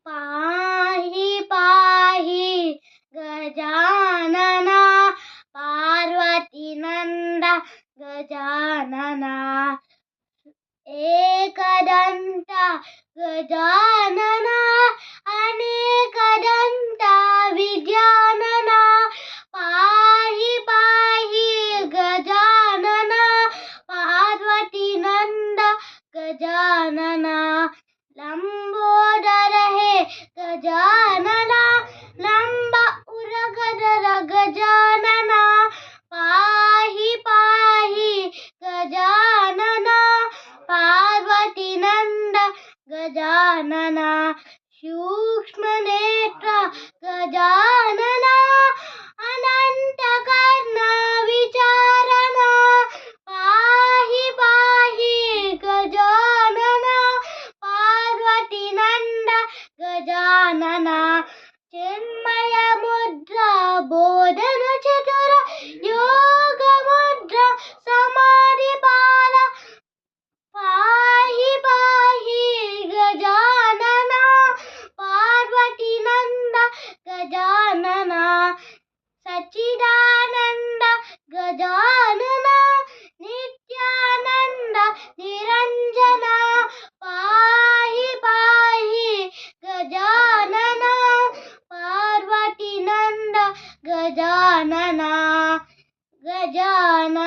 पाहि पाहि गजानना पार्वती नंदा गजानना एकदंता गजानना अनेकदंता विद्यानना पाहि पाहि गजानना पार्वती नंदा गजानना लंबोदर हे गजानना लंब उरगदर गजानना पाहि पाहि गजानना पार्वती नंद गजानना सूक्ष्म नेत्र गजानना अनंत कर्ण विचारणा पाहि पाहि गजानना पार्वती नंद गजानना चिन्मय मुद्रा बोधन चतुर योग मुद्रा समाधि बाल पाहि पाहि गजानना पार्वती नंद गजानना सच्चिदानंद गजानना नित्यानंद निरंजना पाहि पाहि गजानना पार्वती नंद गजानना गजानना